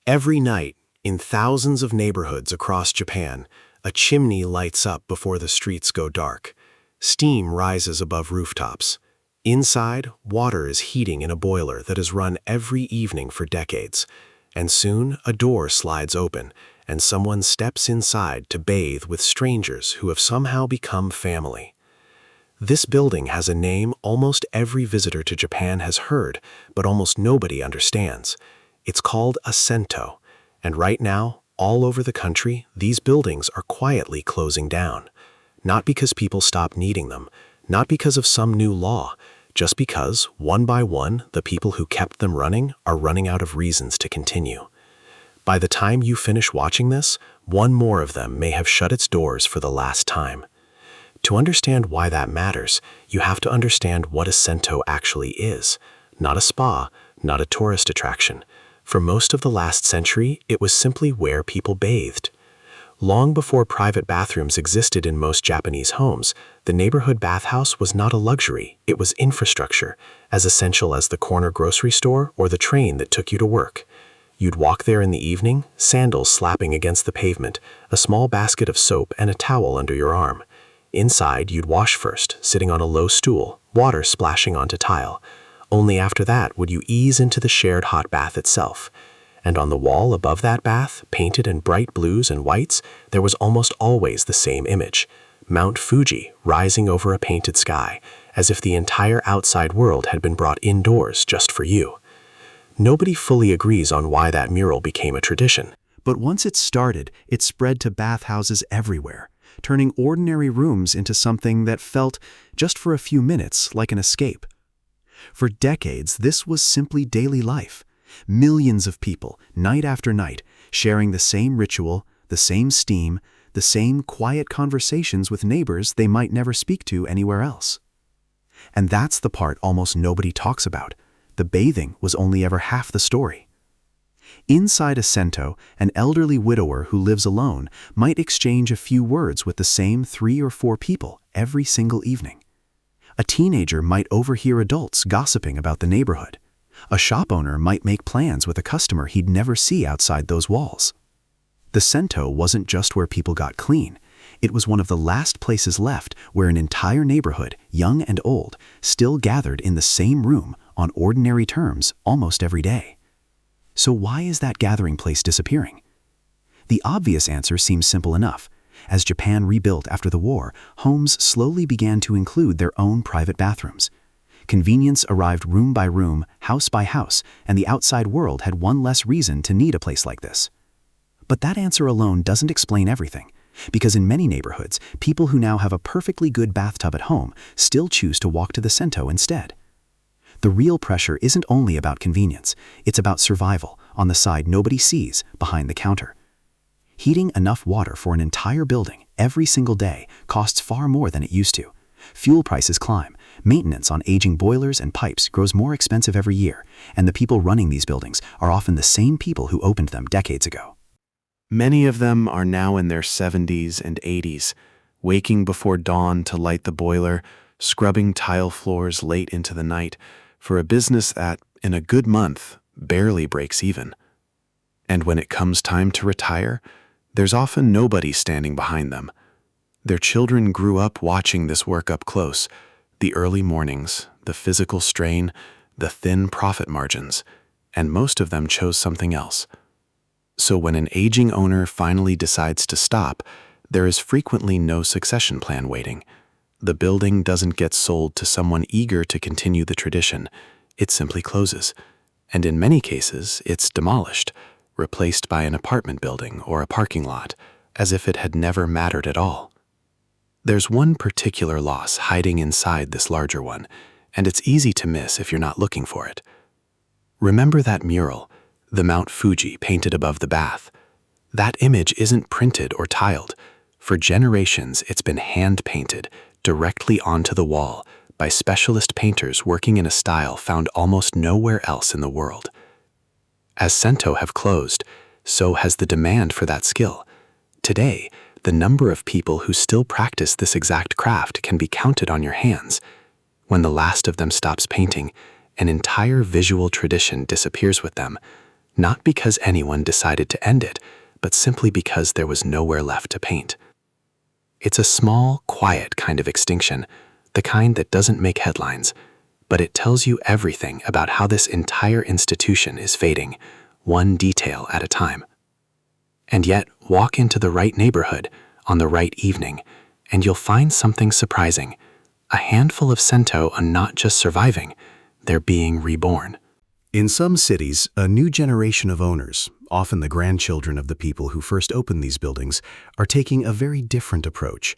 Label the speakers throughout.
Speaker 1: Every night, in thousands of neighborhoods across Japan, a chimney lights up before the streets go dark. Steam rises above rooftops. Inside, water is heating in a boiler that has run every evening for decades. And soon, a door slides open, and someone steps inside to bathe with strangers who have somehow become family. This building has a name almost every visitor to Japan has heard, but almost nobody understands. It's called a sento, and right now, all over the country, these buildings are quietly closing down. Not because people stop needing them, not because of some new law, just because, one by one, the people who kept them running are running out of reasons to continue. By the time you finish watching this, one more of them may have shut its doors for the last time. To understand why that matters, you have to understand what a sento actually is. Not a spa, not a tourist attraction. For most of the last century, it was simply where people bathed. Long before private bathrooms existed in most Japanese homes, the neighborhood bathhouse was not a luxury, it was infrastructure, as essential as the corner grocery store or the train that took you to work. You'd walk there in the evening, sandals slapping against the pavement, a small basket of soap and a towel under your arm. Inside, you'd wash first, sitting on a low stool, water splashing onto tile. Only after that would you ease into the shared hot bath itself. And on the wall above that bath, painted in bright blues and whites, there was almost always the same image: Mount Fuji rising over a painted sky, as if the entire outside world had been brought indoors just for you. Nobody fully agrees on why that mural became a tradition.
Speaker 2: But once it started, it spread to bathhouses everywhere, turning ordinary rooms into something that felt, just for a few minutes, like an escape. For decades, this was simply daily life. Millions of people, night after night, sharing the same ritual, the same steam, the same quiet conversations with neighbors they might never speak to anywhere else. And that's the part almost nobody talks about. The bathing was only ever half the story. Inside a sento, an elderly widower who lives alone might exchange a few words with the same 3 or 4 people every single evening. A teenager might overhear adults gossiping about the neighborhood. A shop owner might make plans with a customer he'd never see outside those walls. The sento wasn't just where people got clean. It was one of the last places left where an entire neighborhood, young and old, still gathered in the same room on ordinary terms almost every day. So why is that gathering place disappearing? The obvious answer seems simple enough. As Japan rebuilt after the war, homes slowly began to include their own private bathrooms. Convenience arrived room by room, house by house, and the outside world had one less reason to need a place like this. But that answer alone doesn't explain everything, because in many neighborhoods, people who now have a perfectly good bathtub at home still choose to walk to the sento instead. The real pressure isn't only about convenience, it's about survival on the side nobody sees behind the counter. Heating enough water for an entire building every single day costs far more than it used to. Fuel prices climb, maintenance on aging boilers and pipes grows more expensive every year, and the people running these buildings are often the same people who opened them decades ago.
Speaker 3: Many of them are now in their 70s and 80s, waking before dawn to light the boiler, scrubbing tile floors late into the night, for a business that, in a good month, barely breaks even. And when it comes time to retire, there's often nobody standing behind them. Their children grew up watching this work up close: the early mornings, the physical strain, the thin profit margins, and most of them chose something else. So when an aging owner finally decides to stop, there is frequently no succession plan waiting. The building doesn't get sold to someone eager to continue the tradition. It simply closes. And in many cases, it's demolished, replaced by an apartment building or a parking lot, as if it had never mattered at all. There's one particular loss hiding inside this larger one, and it's easy to miss if you're not looking for it. Remember that mural, the Mount Fuji painted above the bath? That image isn't printed or tiled. For generations, it's been hand-painted directly onto the wall by specialist painters working in a style found almost nowhere else in the world. As sento have closed, so has the demand for that skill. Today, the number of people who still practice this exact craft can be counted on your hands. When the last of them stops painting, an entire visual tradition disappears with them. not because anyone decided to end it, but simply because there was nowhere left to paint. It's a small, quiet kind of extinction, the kind that doesn't make headlines, but it tells you everything about how this entire institution is fading, one detail at a time. And yet, walk into the right neighborhood on the right evening, and you'll find something surprising. A handful of sento are not just surviving, they're being reborn.
Speaker 2: In some cities, a new generation of owners, often the grandchildren of the people who first opened these buildings, are taking a very different approach.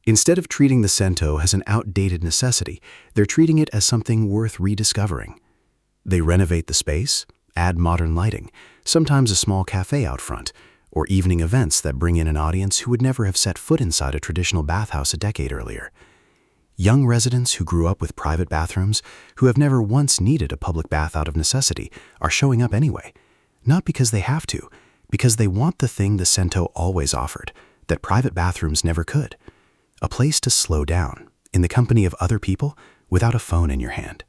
Speaker 2: Instead of treating the sento as an outdated necessity, they're treating it as something worth rediscovering. They renovate the space, add modern lighting, sometimes a small cafe out front, or evening events that bring in an audience who would never have set foot inside a traditional bathhouse a decade earlier. Young residents who grew up with private bathrooms, who have never once needed a public bath out of necessity, are showing up anyway. Not because they have to, because they want the thing the sento always offered, that private bathrooms never could. A place to slow down, in the company of other people, without a phone in your hand.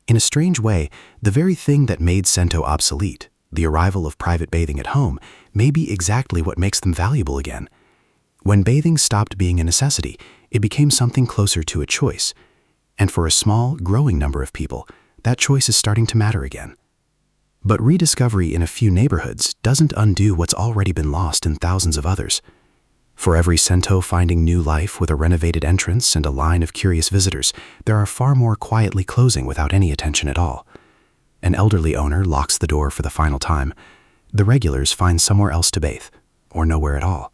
Speaker 2: In a strange way, the very thing that made sento obsolete, the arrival of private bathing at home, may be exactly what makes them valuable again. When bathing stopped being a necessity, it became something closer to a choice. And for a small, growing number of people, that choice is starting to matter again. But rediscovery in a few neighborhoods doesn't undo what's already been lost in thousands of others. For every sento finding new life with a renovated entrance and a line of curious visitors, there are far more quietly closing without any attention at all. An elderly owner locks the door for the final time. The regulars find somewhere else to bathe, or nowhere at all.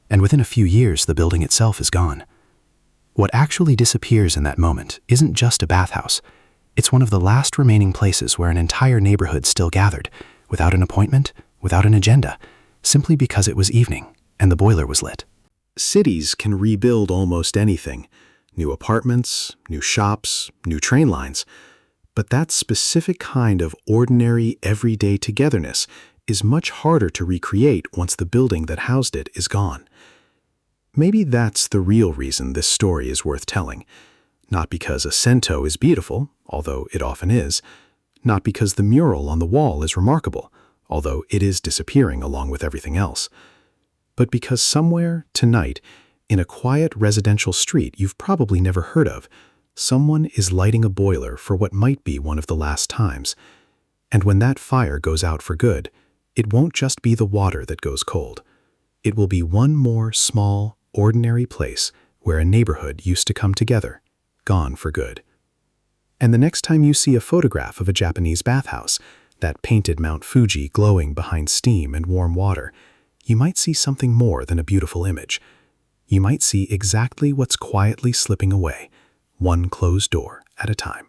Speaker 2: And within a few years, the building itself is gone. What actually disappears in that moment isn't just a bathhouse. It's one of the last remaining places where an entire neighborhood still gathered, without an appointment, without an agenda, simply because it was evening and the boiler was lit.
Speaker 1: Cities can rebuild almost anything. New apartments, new shops, new train lines. But that specific kind of ordinary, everyday togetherness is much harder to recreate once the building that housed it is gone. Maybe that's the real reason this story is worth telling. Not because a sento is beautiful, although it often is. Not because the mural on the wall is remarkable, although it is disappearing along with everything else. But because somewhere, tonight, in a quiet residential street you've probably never heard of, someone is lighting a boiler for what might be one of the last times. And when that fire goes out for good, it won't just be the water that goes cold. It will be one more small, ordinary place where a neighborhood used to come together, gone for good. And the next time you see a photograph of a Japanese bathhouse, that painted Mount Fuji glowing behind steam and warm water, you might see something more than a beautiful image. You might see exactly what's quietly slipping away, one closed door at a time.